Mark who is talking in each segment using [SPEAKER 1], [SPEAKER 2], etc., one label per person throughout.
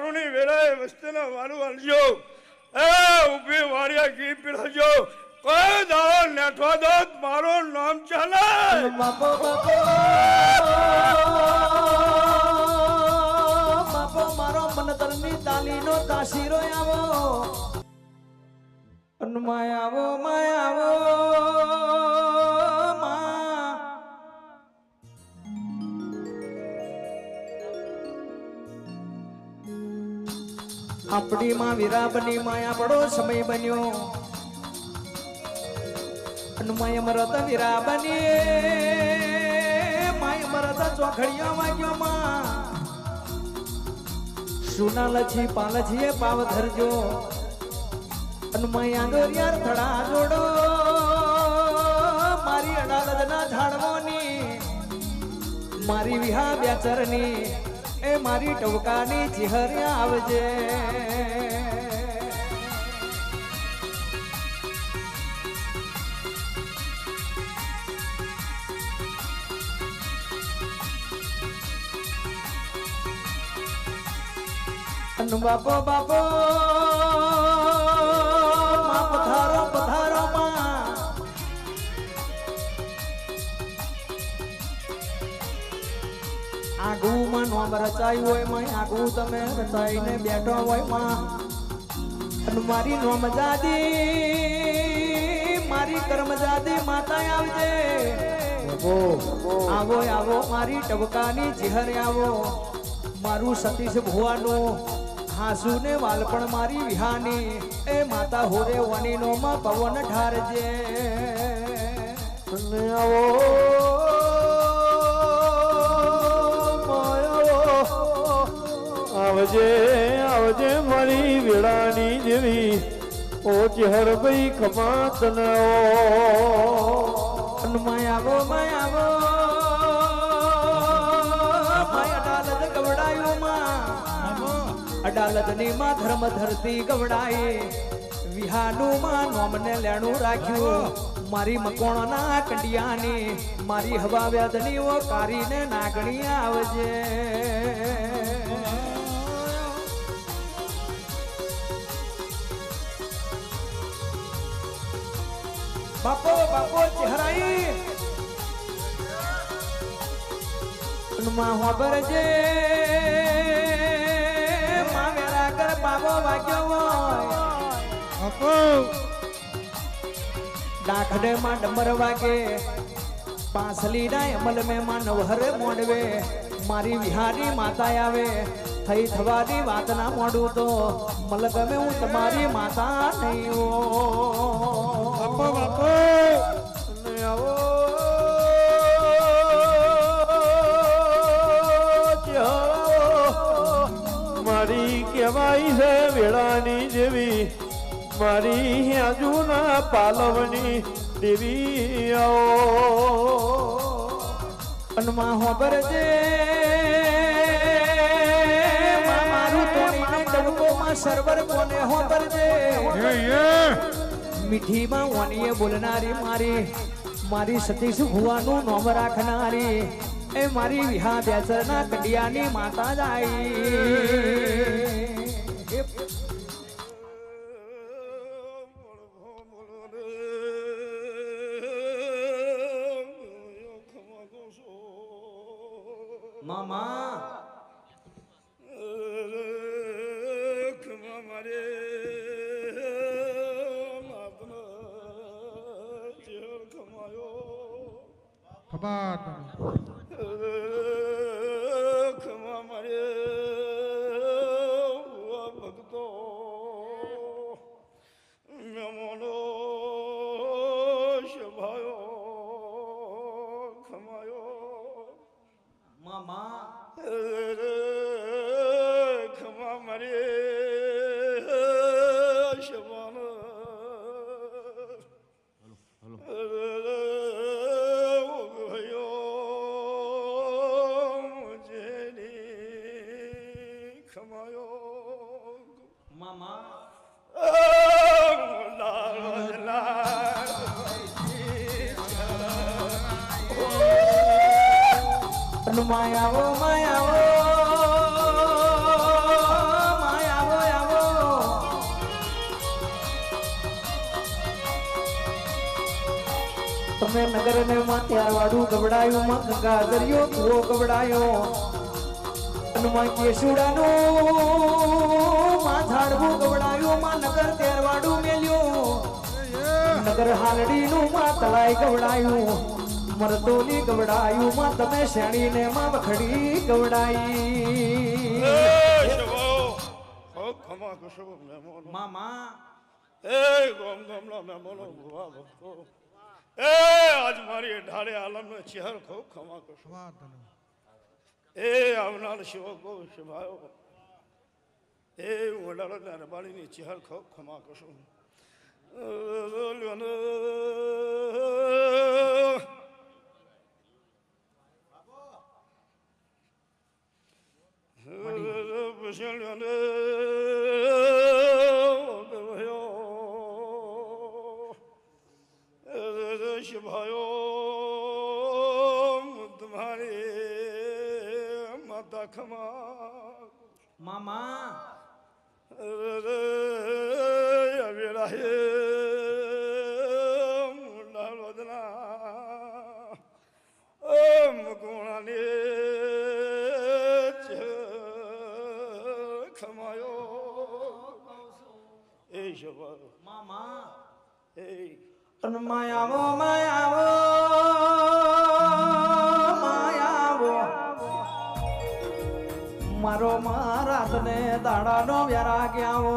[SPEAKER 1] વારુની વેળાએ વસ્તીના વારું હાલજો એ ઉભી વાડિયા ઘી પીરજો કોઈ દાડો નેઠવા દો મારું નામ ચાલે
[SPEAKER 2] બાપો બાપો બાપો મારો મનતરની તાલીનો તાસીરો આવો માયાવો માયાવો આપણી માં વીરાબની માયા બડો સમય બન્યો માય મરત વીરાબની માય મરત ચોખડિયા વાગ્યો માં સુના લછી પાલછી પાવ ધરજો માયા દોરિયાર થડા જોડો મારી અડાલજના ઝાડવોની મારી વિહા બેચરની એ મારી ટવકાની ચિહર્યા આવજે બાપો બાપો માં પધારો પધારો માં આગુ માં નોમ રચાયું હોય માં આગુ તમે રચાઈને બેઠો હોય માં અને મારી નોમ જાદી મારી કર્મ જાદી માતા આવજે આવો આવો મારી ટબકાની ચિહર આવો મારું સતીશ ભુવાનું હાસુ ને વાલપણ મારી વિહાની એ માતા હોરે વની નો માં પવન ઠારજે આવો
[SPEAKER 3] આવજે આવજે મારી વેળાની જેવી ઓ ચહેર ભાઈ ખમા તને
[SPEAKER 2] માયાવો માયાવો અડાલજની માં ધર્મ ધરતી ગવડાઈ વિહાનું માં નોમને લેણું રાખ્યું મારી મકોણના કંડિયાની મારી હવા વ્યાધની ઓ કારીને નાગણી આવજે બાપો બાપો ચહેરાઈ માં હોબરજે બાબો વાગ્યો ડાખડે માં ડમર વાગે પાંસલી ના અમલ में માં નવહરે મોડવે મારી વિહારી માતા આવે થઈ થવાની વાત ના મોડું તો મલક में હું તમારી માતા નહીં હો
[SPEAKER 3] બાપો બાપો આવો મારી કહેવાય છે વેળાની જેવી મારી આજુના પાલવની દેવી આવો
[SPEAKER 2] અનમાં હોબર જે મારું તોડીને ડબકોમાં સર્વર કોને હોબર જે મીઠીમાં વાણીએ બોલનારી મારી મારી સતીશ ભુવાનું નોમ રાખનારી એ મારી વિહા બેસરના કડિયાની માતા જાય મામા
[SPEAKER 4] ખબર
[SPEAKER 1] ખમા મારે ભક્તો મેમોનો શભાયો ખમાયો
[SPEAKER 2] મામા
[SPEAKER 1] ખમા મારે શભાન
[SPEAKER 2] માયાવો માયાવો તમે નગર ને માં ત્યારવાડું ગવડાયું માં ગંગા દરિયો કૂવો ગવડાયો અને માં કેસુડાનું માં ઝાડવું ગવડાયું માં નગર ત્યારવાડું મેલ્યું નગર હાલડીનું માં તલાઈ ગવડાયું મરદોલી ગવડાયું માં તમે શેણીને માં વખડી ગવડાઈ
[SPEAKER 1] ખમા કશો મહેમાનો
[SPEAKER 2] મામા
[SPEAKER 1] એ ગોમ ગોમના મહેમાનો ભુવા ભક્તો એ આજ મારી ઢાળે આલમનો ચહેર ખૂબ ખમા કશો એ આવનાર શિવો ગો શિવાયો એ વડાળો ને રબાડીની ચહેર ખૂબ ખમા કશો तुम्हारे माता खमा
[SPEAKER 2] મામા
[SPEAKER 1] अवेरा है मुकुणा ने खमायो ए शबा
[SPEAKER 2] મામા
[SPEAKER 1] ए
[SPEAKER 2] અને માયાવો માયાવો માયાવો મારો મારાતને દાડાનો વ્યારાગ્યાવો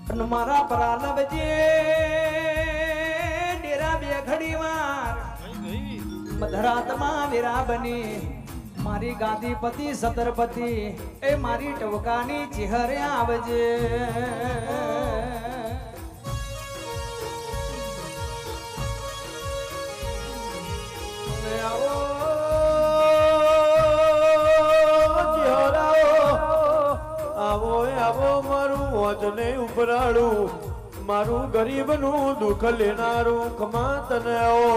[SPEAKER 2] અને મારા પરાલવજે ડેરા બે ઘડી વાર મધરાતમાં વીરા બની મારી ગાદીપતિ સતરપતિ એ મારી ટવકાની ચહેરે આવજે
[SPEAKER 3] આવો આવો મારું વચને ઉપરાળું મારું ગરીબનું દુઃખ લેનારું ખમા તને આવો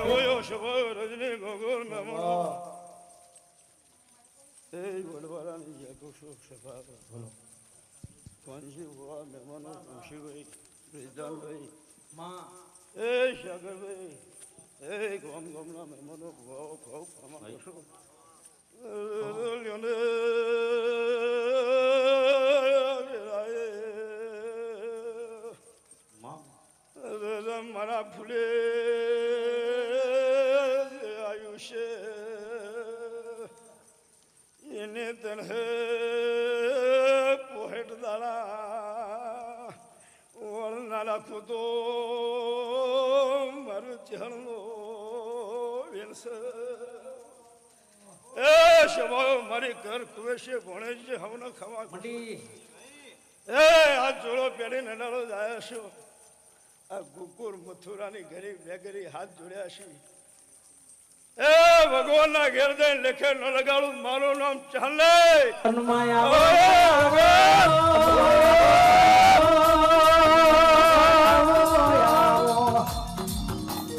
[SPEAKER 1] રોયો શબો રજની ગોગોર નમો એ વડવાળાની યકુશો શબા બોલો કોણજી હુઆ મહેમાનો ખુશીભાઈ રિઝાનભાઈ
[SPEAKER 2] માં
[SPEAKER 1] એ સાગરભાઈ એ ગોમ ગોમના મહેમાનો હુઆ ખૂબ ખમા કશો મારા ફૂલે આયુષ્ય એને તને પોહેટ દાડા વળનારા ખુદો મારું ચરણો વેલસ એ શવાયો મારી ઘર કુવેશે ભણે છે હવને ખવા
[SPEAKER 2] મટી
[SPEAKER 1] એ આ જોડો પહેરીને નડો જાય છો આ ગુકુર મથુરાની ગરીબ બેગરી હાથ જોડ્યા છે એ ભગવાનના ઘેર જઈને લેખે ન લગાડું મારું નામ ચાલે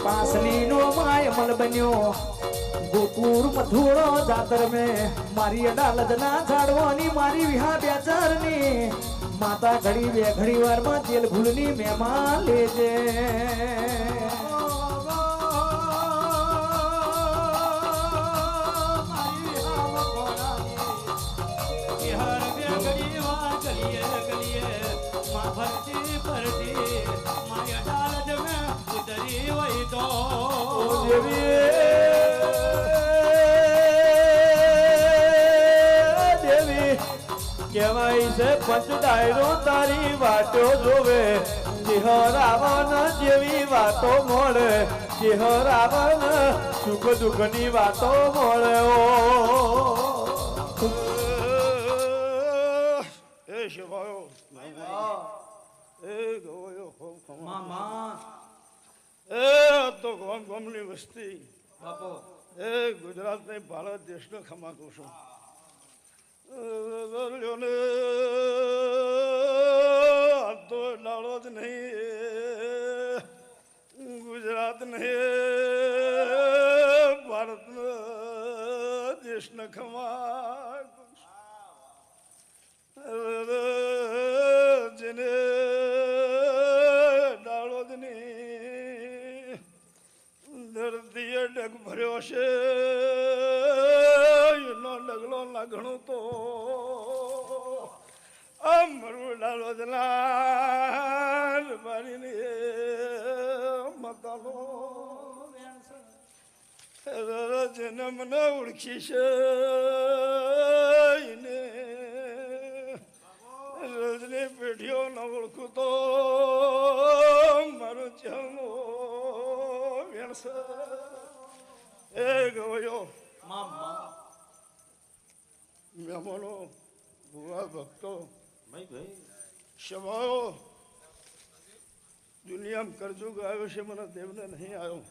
[SPEAKER 2] પાસલી નો માય મલ બન્યો ગોકુર મથુરો જાતર મે મારી અડાલત ના ઝાડવાની મારી વિહા બેચારની માતા ઘડી બે ઘડી વાર માં તેલ ભૂલની મહેમાન લેજે
[SPEAKER 3] કેવાય છે પંચ ડાયરો તારી વાતો જોવે ચિહરાવન જેવી વાતો મળે ચિહરાવન સુખ દુઃખ ની વાતો મળે
[SPEAKER 1] એ શિવાયો એ ગોયો ખૂબ ખમા
[SPEAKER 2] મામા
[SPEAKER 1] એ તો ગોમ ગોમની વસ્તી
[SPEAKER 2] બાપો
[SPEAKER 1] એ ગુજરાત ને ભારત દેશનો ખમા કુશું તો ડાળો જ નહીં ગુજરાત નહીં ભારત દેશને ખમા જેને ડાળો જ નહીં મારા ઘણું તો આમ મરું ડાલો જલા મારીને મતાનો જેને મને ઓળખી છે એને રજની પેઢીઓ ન ઓળખું તો મારો ચાલનો વ્યણસ એ ગયો મહેમાનો ભુવા ભક્તો ક્ષમાઓ દુનિયામાં કરજુગ આવ્યો છે મને દેવને નહીં આવ્યો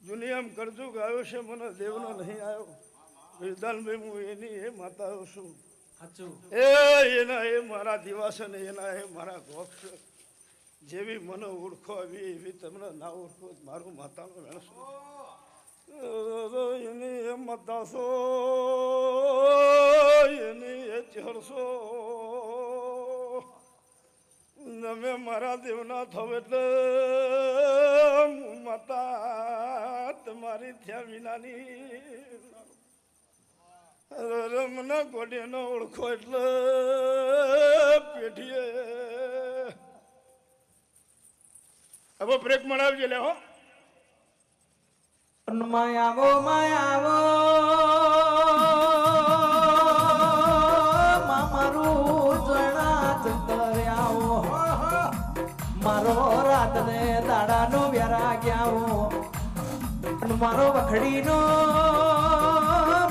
[SPEAKER 1] દુનિયામાં કરજુગ આવ્યો છે મને દેવનો નહીં આવ્યો વિરદાનભાઈ હું એની એ માતા છું એના એ મારા દિવસ ને એના એ મારા ગોક્ષ જેવી મને ઓળખો આવી એવી તમને ના ઓળખો મારું માતાનો વેણસો એની એ મતાશો એની એ ચહરશો તમે મારા દેવના થવ એટલે માતા તમારી થયા વિનાની મને ગોડીનો ઓળખો એટલે પેઢીએ હવે બ્રેક મળાવજે લે હો
[SPEAKER 2] માયાવો માયાવો મારું જણા ચંતર્યાવો મારો રાત ને દાડાનો વ્યારાગ્યાવો મારો વખડીનો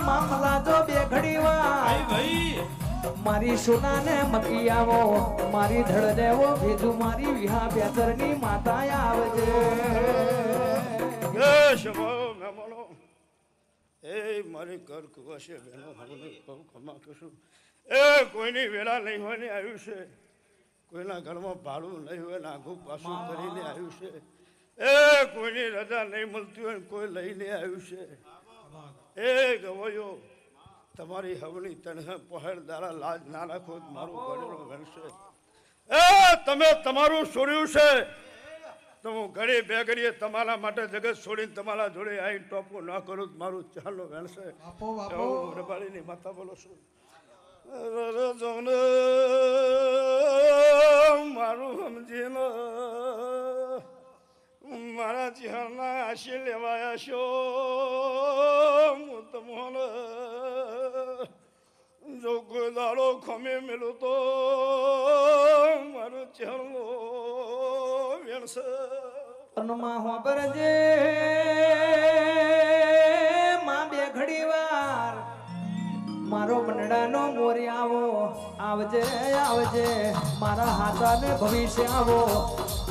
[SPEAKER 2] મામલા જો બે ઘડી મારી સોના ને મકી આવો મારી ધડ દેવો ભેજું મારી વિહા બેતરની માતા આવજે
[SPEAKER 1] એ મારી કર કુવાશે બેનો મને બહુ ખમા કશું એ કોઈની વેળા નહીં હોય ને આવ્યું છે કોઈના ઘરમાં ભાડું નહીં હોય ને આઘું પાછું કરીને આવ્યું છે એ કોઈની રજા નહીં મળતી હોય કોઈ લઈને આવ્યું છે એ ગવયો તમારી હવની તને પહોળ દાડા લાજ ના રાખો મારું ગળેલું ગણશે એ તમે તમારું છોડ્યું છે તો હું ઘડી બે ઘડીએ તમારા માટે જગત છોડીને તમારા જોડે આવીને ટોપું ના કરું મારું ચાલો ગણશે રબાડીની માતા બોલો છું મારું સમજીને મારા ચહેરના આશી લેવાયા છો હું તમને જો કોઈ દાડો ખમે મેલું તો મારું ચહેરો વેણશે
[SPEAKER 2] અનુમા હોબરજે માં બે ઘડી વાર મારો મંડળાનો મોરી આવો આવજે આવજે મારા હાથાને ભવિષ્ય આવો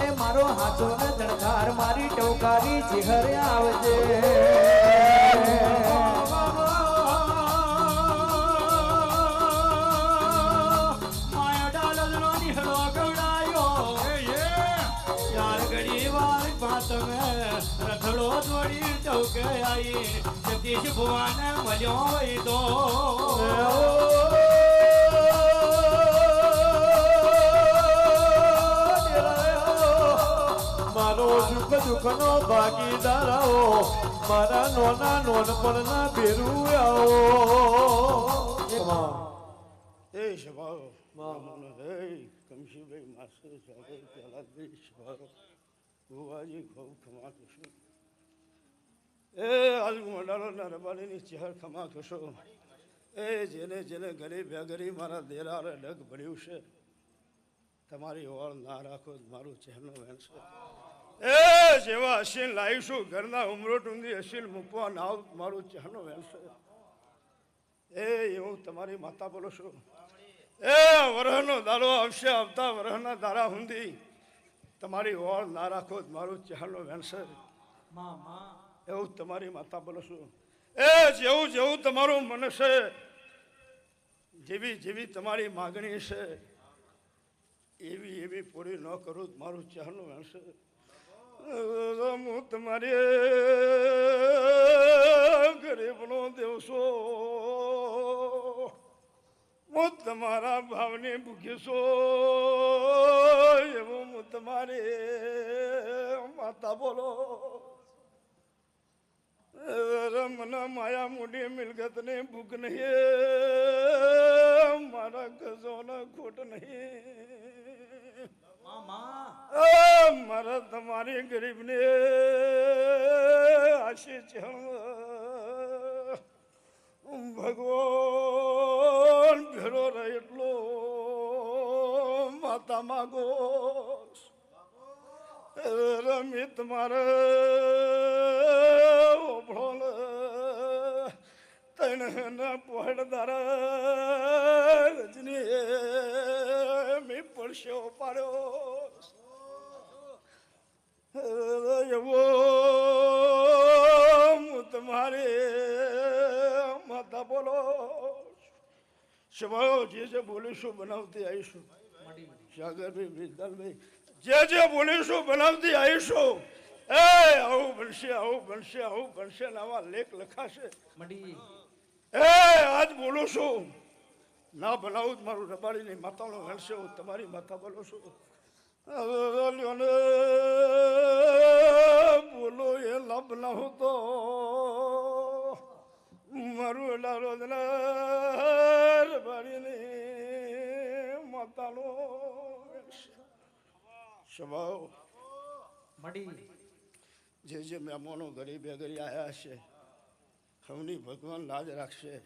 [SPEAKER 2] એ મારો હાથો ને જણકાર મારી ટોકારી ચિહરે આવજે
[SPEAKER 3] રથડો દોડી ચૌકે આઈ સતીશ ભુવાન મળ્યો હોય તો મારો સુખ દુઃખ નો ભાગીદાર આવો મારા નોના નોનપણ ના ભેરું આવો
[SPEAKER 1] એ સ્વભાવ હે કમશીભાઈ માસ્ટર સાથે પહેલાથી સ્વભાવ ભુવાજી ખૂબ ખમા કશો એ આજ મંડાળોના રબાડીની ચહેર ખમા કશો એ જેને જેને ગરીબ બેગરી મારા દેરારે ડગ ભર્યું છે તમારી ઓળ ના રાખો મારું ચહેરનો વેણશે એ જેવા અસીલ લાવીશું ઘરના ઉમરોટ ઊંધી અસીલ મૂકવા નાવ મારું ચહેરનો વેણશે એ હું તમારી માતા બોલો છું એ વરહનો દાડો આવશે આવતા વરહના દાડા ઊંધી તમારી ઓળ ના રાખો મારું ચહેરનો વેણશે એવું તમારી માતા બોલો છું એ જેવું જેવું તમારું મન છે જેવી જેવી તમારી માગણી છે એવી એવી પૂરી ન કરું મારું ચહેરનો વેણશે હું તમારી ગરીબનો દેવસો હું તમારા ભાવને ભૂખીશો એવું હું તમારી માતા બોલો મને માયા મોટી મિલકત ને ભૂખ નહીં મારા ગજોને ખોટ નહીં મારા તમારી ગરીબને આશીષ ભગવાન ભેરો રહે એટલો માતા માગો રમી તમારે ઓભળો તને પહોળદાર રજની મેં પડશો પાડ્યો એવો હું તમારે માતા બોલો સ્વભાવ જે બોલીશું બનાવતી આવીશું સાગરભાઈ વિજદાલભાઈ જે બોલીશું બનાવતી આવીશું એ આવું બનશે આવું બનશે આવું બનશે ને આવા લેખ લખાશે એ આજ બોલું છું ના બનાવું મારું રબાડીની માતાનો હણશે હું તમારી માતા બોલું છું બોલો એ લાભ ના હોતો મારું એલા રબાડીની માતાનો સ્વભાવ જે મહેમાનો ઘરે બેઘરી આવ્યા છે સૌની ભગવાન લાજ રાખશે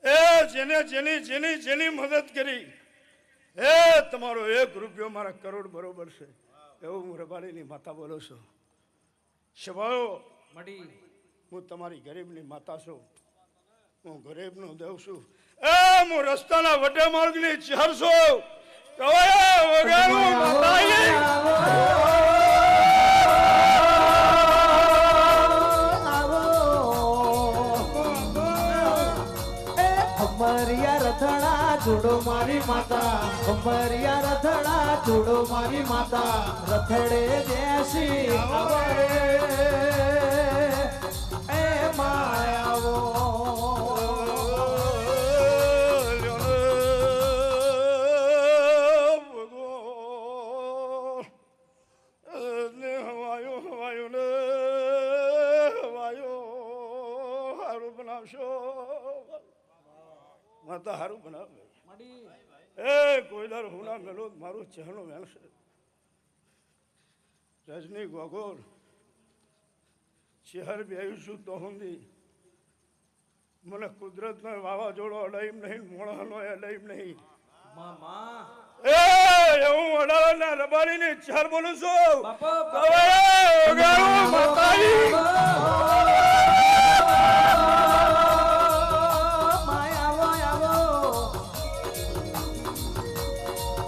[SPEAKER 1] એ જેને જેની મદદ કરી એ તમારો 1 રૂપિયો મારા કરોડ બરોબર છે એવું હું રબાડીની માતા બોલું છું સ્વભાવ હું તમારી ગરીબની માતા છું હું ગરીબનો દેવ છું એ હું રસ્તાના વડે માર્ગની ચાર છું
[SPEAKER 2] અમરિયા રથડા જોડો મારી માતા અમરિયા રથડા જોડો મારી માતા રથડે બેસી એ માયાવો માતા હારું બનાવે એ કોઈ દર હું ના મેલો મારું ચહેરો વેણશે રજની ગોગોર શહેર બી આવીશું તો હુંદી મને કુદરતનો વાવાઝોડો અડાઈમ નહીં મોણાનો અડાઈમ નહીં એ હું અડાળાના રબારીની ચાર બોલું છું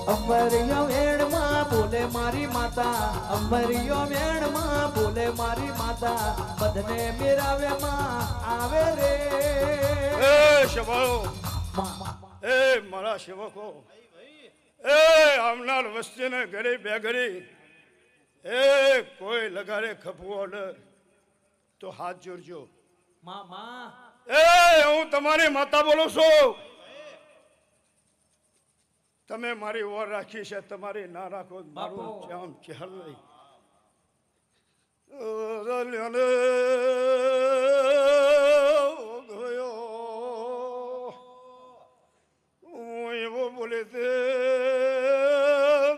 [SPEAKER 2] અમરિયો વેણમાં બોલે મારી માતા અમરિયો વેણમાં બોલે મારી માતા બધને મેરાવે માં આવે રે
[SPEAKER 1] એ શબાઓ એ મારા સેવકો એ આવનાર વસ્તીને ઘરે બેઘરી એ કોઈ લગાડે ખપવો ઓર્ડર તો હાથ જોડજો એ હું તમારી માતા બોલું છું તમે મારી ઓર રાખી છે તમારી ના રાખો મારું જામ ચહેલ નહીં હું એવો બોલે તે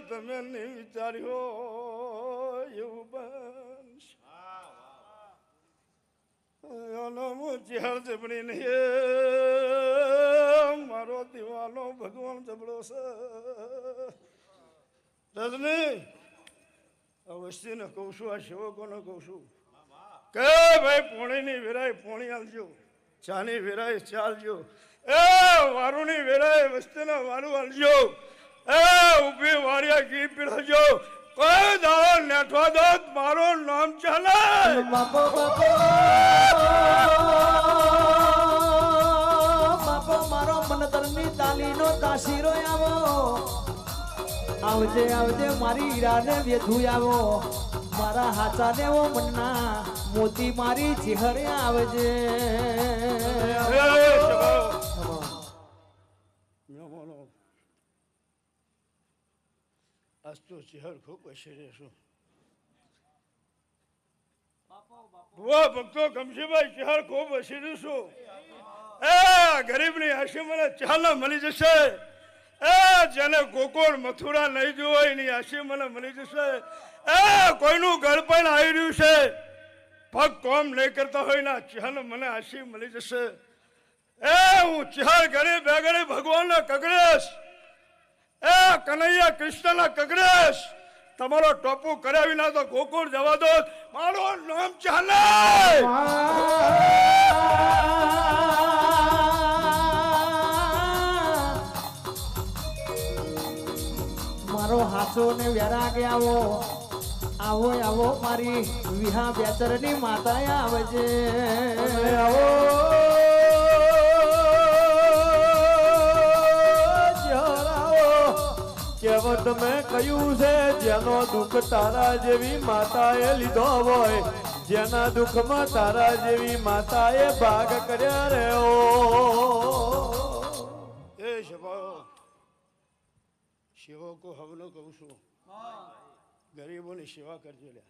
[SPEAKER 1] તમે નહીં વિચાર્યો એવું બનશે ચહેર જબડી નહીં મારો દીવાનો ભગવાન જબડો છે રજની અવશ્યને કહું છું આ સેવકોને કહું છું કે ભાઈ પોણીની વેરાય પોણી આલજો ચાની વેરાય ચાલજો એ વારુની વેરાય વસ્તીને વારું આલજો એ ઉભી વારિયા ઘી પીરજો કોઈ દાવો નેઠવા દો મારું નામ ચાલે
[SPEAKER 2] બાપો મારો મનતરની તાલીનો તાસીરો આવો આવજે આવજે મારી હીરાને વેધુ આવો મારા હાચા દેવો મનના મોતી મારી ચહેરે આવજે
[SPEAKER 1] આજ તો ચહેર ખૂબ હશે રહેશું ભુવા ભક્તો ગમશીભાઈ ચહેર ખૂબ વસી જશું. એ ગરીબની આશી મને ચાલ મળી જશે. એ જેને ગોકુળ મથુરા નહીં જોયો એની આશી મને મળી જશે. એ કોઈનું ઘર પણ આવી રહ્યું છે, પગ કોમ નહીં કરતા હોય ના ચહેલ મને આશી મળી જશે. એ હું ચહેર ગરીબ બે ગરીબ ભગવાનના કગરેશ, એ કનૈયા કૃષ્ણના કગરેશ, તમારો ટોપુ કર્યા વિના તો ગોકુળ જવા દો. મારું નામ ચાલે.
[SPEAKER 2] મારો હાસો ને વેરાગે આવો આવો આવો મારી વિહા બેચરની માતા આવે છે.
[SPEAKER 3] આવો કહેવત મેં કહ્યું છે, જેનો દુઃખ તારા જેવી માતાએ લીધો હોય, જેના દુઃખમાં તારા જેવી માતાએ ભાગ કર્યા રે.
[SPEAKER 1] એ શભાઓ સેવકો હવનો કહું છું, ગરીબોની સેવા કરજો. લે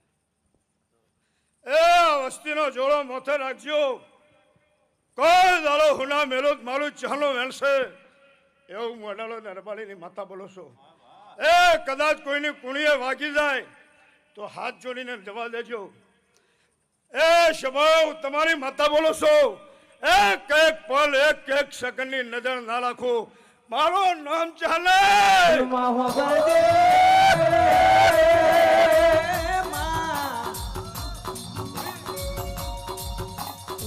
[SPEAKER 1] એ વસ્તીનો જોડો મોથે રાખજો. કોઈ દાડો હુના મેલો મારું ચાલો વેણશે એવું મોડાલો નરબાલીની માતા બોલો છો. એ કદાચ કોઈની કુણીએ વાગી જાય તો હાથ જોડીને જવા દેજો. એ શભાવ તમારી માતા બોલો છો. એક એક પલ એક એક સેકન્ડની નજર ના રાખો. મારું નામ ચાલે.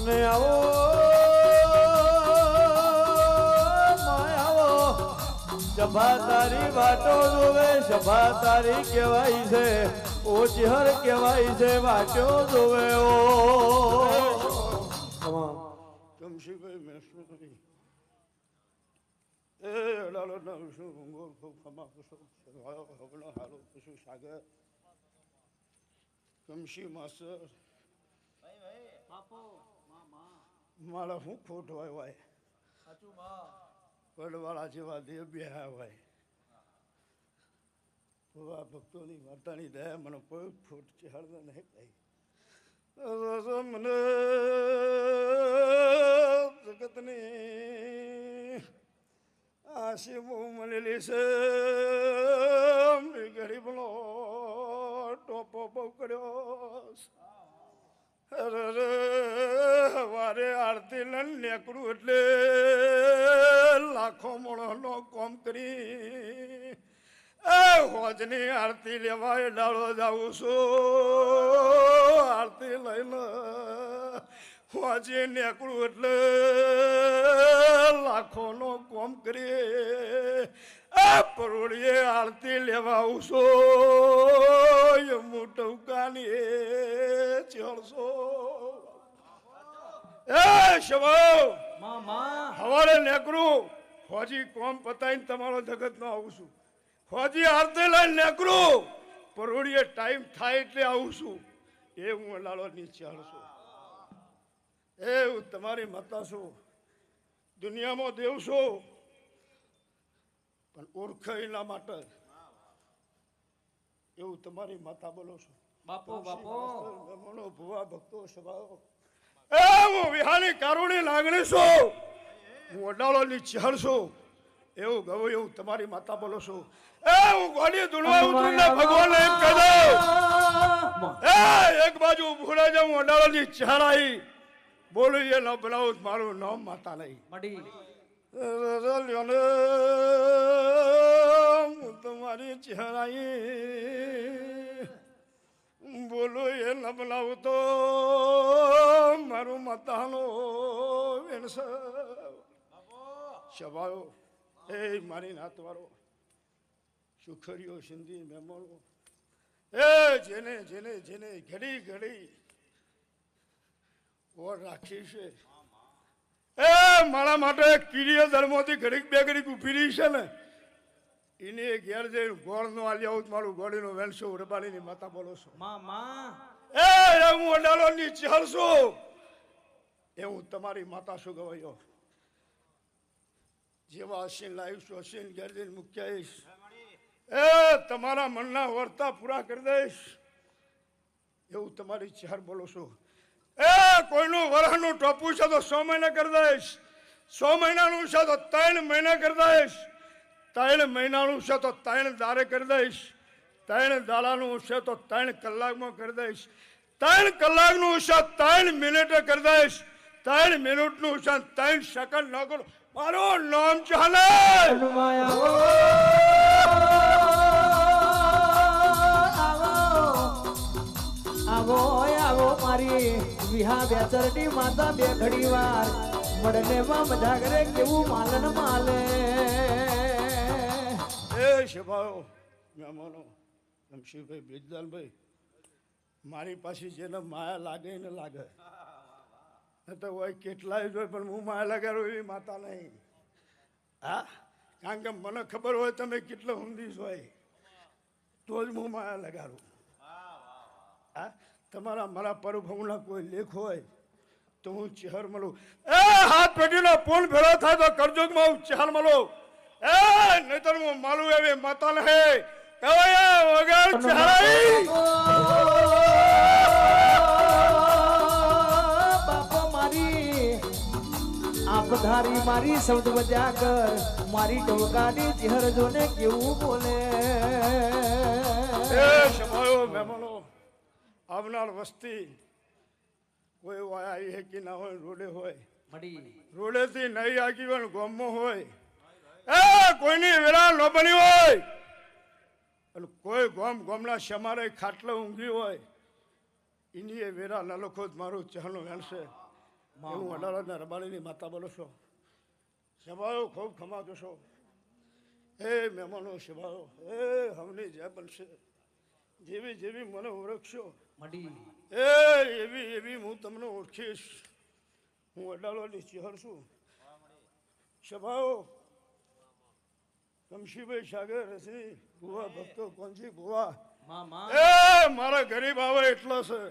[SPEAKER 3] ને આવો માયાવો સભા તારી વાટો જોવે, સભા તારી કહેવાય છે, ઓ ચહેર કહેવાય છે, વાટો જોવે.
[SPEAKER 1] ગમશીભાઈ મહેસૂસ કરી એ અડાલો ના વિષ્ણુ ભંગોર ખૂબ ખમા કુશો હગણો હારો કુશુ સાગર ગમશી માસ્ટર મારા હું ખોટ હોય ભાઈ, વડવાળા જેવા દેવ બે હોય. ભુવા ભક્તોની વાર્તાની દયા મને કોઈ ખોટ ચહેરને નહીં કહી. મને જગતની આશી બહુ મળેલી છે. ગરીબનો ટોપો બહુ કર્યો. વારે આરતી નેકડું એટલે લાખો મોણોનો કોમ કરી હોજની આરતી લેવા ડાળો જાઉં છું. આરતી લઈને હોજી નેકડું એટલે લાખોનો કોમ કરી પરોળીએ આરતી લેવા આવું છું. મોટુકાની ચડશો. એ શવાવ હવારે નેકરું હોજી કોમ પતાવીને તમારો જગત નો આવું છું. હોજી આરતી લઈને નેકરું પરોળીએ ટાઈમ થાય એટલે આવું છું. એ હું લાલો ની ચડશું. એ હું તમારી માતા છું, દુનિયામાં દેવ છું, પણ ઓળખાઈના માટે એવું તમારી માતા બોલો છો. બાપુ મહેમાનો ભુવા ભક્તો સ્વભાવ એ હું વિહાની કારુણી લાગણી છું, હું અડાળોની ચહેર છું એવું ગવું એવું તમારી માતા બોલો છો. એ હું ગોડી દુલવા ઉતરીને ભગવાન એમ કહી દઉં. એ એક બાજુ ભૂલે જાઉં હું અડાળોની ચહેર આવી બોલું એ ન બનાવું મારું નામ માતા નહીં. તમારી ચહેરાઈ બોલો એ ન બનાવું તો મારું માતાનો સ્વભાવ. એ મારી નાતવાળો સુખરીઓ સિંધી મહેમાનો એ જેને જેને જેને ઘડી ઘડી ઓર રાખી છે. એ મારા માટે કીડીએ ધર્મોથી ઘડીક બે ઘડીક ઉભી રહી છે ને એને ઘેર જઈને ગોળ નો આલી આવું મારું ગોળીનો વેણસો રબાડીની માતા બોલો છો. એ હું અડાલો ની ચહલ છું એ હું તમારી માતા શું ગવાયો. જેવા અસીન લાવીશું અસીન ઘેર જઈને મૂકી આવીશ. એ તમારા મનના વર્તા પૂરા કરી દઈશ એવું તમારી ચહેર બોલો છું. કોઈનું વરહનું ટોપું છે તો 100 મહિના કરી દઈશ, 100 મહિનાનું છે તો 3 મહિના કરી દઈશ, 3 મહિનાનું છે તો 3 દારે કરી દઈશ, 3 દાડાનું છે તો 3 કલાકમાં કરી દઈશ, 3 કલાકનું છે 3 મિનિટે કરી દઈશ, 3 મિનિટનું છે 3 સેકન્ડ ન કરું. મારું નામ ચાલે.
[SPEAKER 2] આવો આવો મારી વિહા બેચરડી માતા બે ઘડી વાર મળને માં બધા કરે કેવું માલન માલે.
[SPEAKER 1] એ શભાયો મહેમાનો રમશીભાઈ બ્રિજલાલભાઈ, મારી પાસે જેને માયા લાગે ને લાગે, તો હોય કેટલાય જોય પણ હું માયા લગાડું એવી માતા નહીં. હા, કારણ કે મને ખબર હોય તમે કેટલો ઊંધી હોય તો જ હું માયા લગાડું. હા, તમારા મારા પરભવના કોઈ લેખ હોય તો હું ચહેર મળું. એ હાથ પેટીનો પુલ ભેળો થાય તો કરજોગમાં હું ચહેર મળું. એ નહીતર હું માલું એવી માતા નહીં કવાયા વગર ચહેરાઈ.
[SPEAKER 2] બાપા મારી આપધારી મારી શબ્દ બજા કર મારી ટોકાની ચહેર જોને કેવું બોલે.
[SPEAKER 1] એ શમાયો મહેમાનો આવનાર વસ્તી કોઈ આવી હે કે ના હોય, રોડે હોય, રોડેથી નહીં આગી હોય, ગામમાં હોય, એ કોઈની વેરા ન બની હોય અને કોઈ ગામના સમારે ખાટલે ઊંઘી હોય એની એ વેરા ન લખો મારું ચહેરનું વેણશે. હું અડાળાના રબાણીની માતા બોલો છો. સભાઓ ખૂબ ખમા જોશો. હે મહેમાનો સભાઓ, હે હમની જે બનશે જેવી જેવી મને ઓળખશો એ એવી એવી હું તમને ઓળખીશ. હું અડાળાની ચહેર છું. સભાઓ કમશીભાઈ સાગર રસી ભુવા ભક્તો કોણજી ભુવા એ મારા ગરીબ આવે એટલો છે.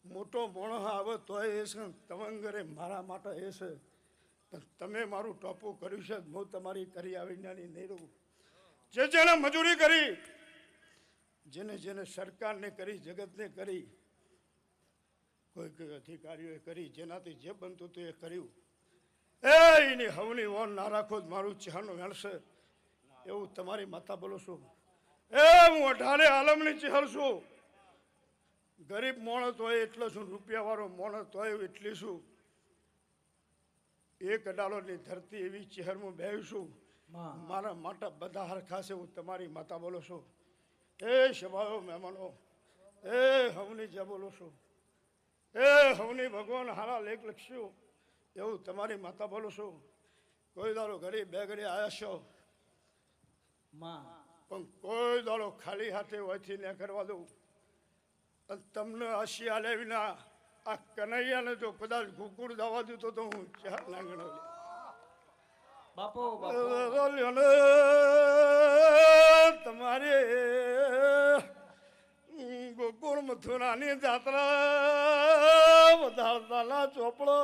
[SPEAKER 1] મોટો મોણો આવે તોય એ છે તવંગરે મારા માટે એ છે. તમે મારું ટોપું કર્યું છે, હું તમારી કરી આવી નાની નહીં રહું. જે જેને મજૂરી કરી, જેને જેને સરકારને કરી, જગતને કરી, કોઈ કોઈ અધિકારીઓએ કરી, જેનાથી જે બનતું હતું એ કર્યું. એની હવની ઓન ના રાખો મારું ચહેરનું વેણશે એવું તમારી માતા બોલો છું. એ હું 18 આલમની ચહેર છું. ગરીબ માણસ હોય એટલો છું, રૂપિયાવાળો માણસ હોય એટલી છું. એક અડાળોની ધરતી એવી ચહેરમાં બેહું છું. મારા માટે બધા હરખા છે હું તમારી માતા બોલો છું. એ સભાઓ મહેમાનો, એ હવની જે બોલો છું, એ હવની ભગવાન હારા લેખ લખ્યું એવું તમારી માતા બોલો છું. કોઈ દાડો ગરીબ બે ઘડી આવ્યા છો પણ કોઈ દાડો ખાલી હાથે હોયથી ન કરવા દઉં. અને તમને આશી આલે વિના આ કનૈયાને જો કદાચ કુકુર દાવા દીધો તો હું ચાર ના ગણો. તમારે ગોકુળ મથુરાની જાત્રા વધારતાના ચોપડો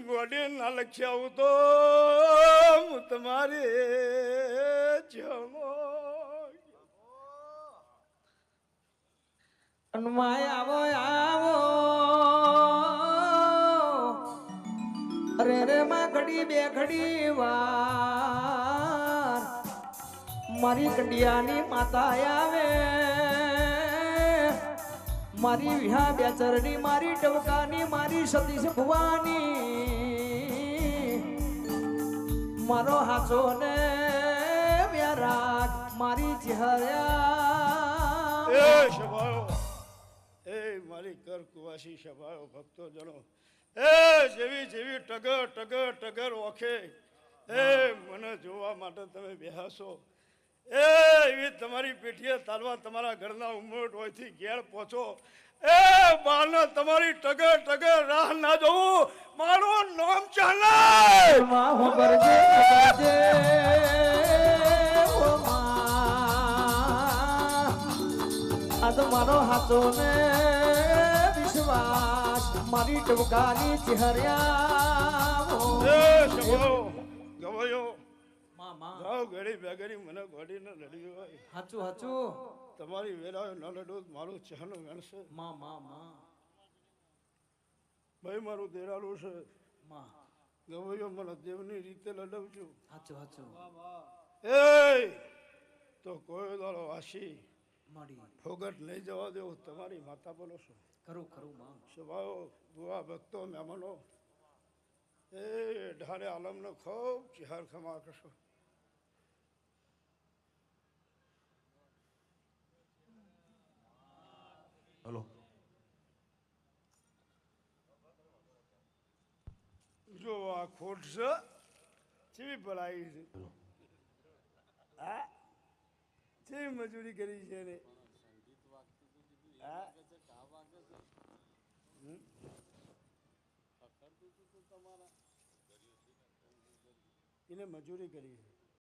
[SPEAKER 1] ગોડી ના લખ્યા આવું તો હું તમારી
[SPEAKER 2] આવો આવો અરે રે માં ઘડી બે ઘડી વાર મારી કંડિયાની માતા આવે, મારી વિહા બેચરની, મારી ટવકાની, મારી સતીશ ભુવાની, મારો હાચો ને વ્યારાગ મારી ચહેર્યા.
[SPEAKER 1] એ સભાઓ, એ મારી કર કુવાસી સભાઓ ભક્તો જનો, એ જેવી જેવી ટગર ટગર ટગર ઓખે એ મને જોવા માટે તમે બેહાશો. એ એવી તમારી પેઠીએ તાલવા તમારા ઘરના ઉમટ હોયથી ઘેર પહોંચો. એ બાળને તમારી ટગર ટગર રાહ ના જોવું મારું નામ ચાલે.
[SPEAKER 2] આ તો મારો હાથો ને વિશ્વાસ મારી ટવકાની ચહેર્યા.
[SPEAKER 1] ગવાયો ઘડી બેગડી મને ઘડીને લડી હોય
[SPEAKER 2] હાચું હાચું
[SPEAKER 1] તમારી વેરાયો ન લડું મારું ચહેનું ગણશે
[SPEAKER 2] માં માં માં
[SPEAKER 1] ભાઈ મારું દેરાલું છે
[SPEAKER 2] માં
[SPEAKER 1] ગવૈયો મને દેવની રીતે લડવજો
[SPEAKER 2] હાચું હાચું
[SPEAKER 1] એ તો કોઈ દાડો વાસી
[SPEAKER 2] મળી
[SPEAKER 1] ફોગટ નહીં જવા દેવું તમારી માતા બોલો છો
[SPEAKER 2] ખરું ખરું માં
[SPEAKER 1] સ્વભાવ બુઆ ભક્તો મહેમાનો એ ઢાળે આલમનો ખૂબ ચિહાર ખમા કરશો
[SPEAKER 3] હલો
[SPEAKER 1] જો આ ખોટ છે ચેવી ભલાઈ છે હા ચેવી મજૂરી કરી છે ને હા એને મજૂરી કરી છે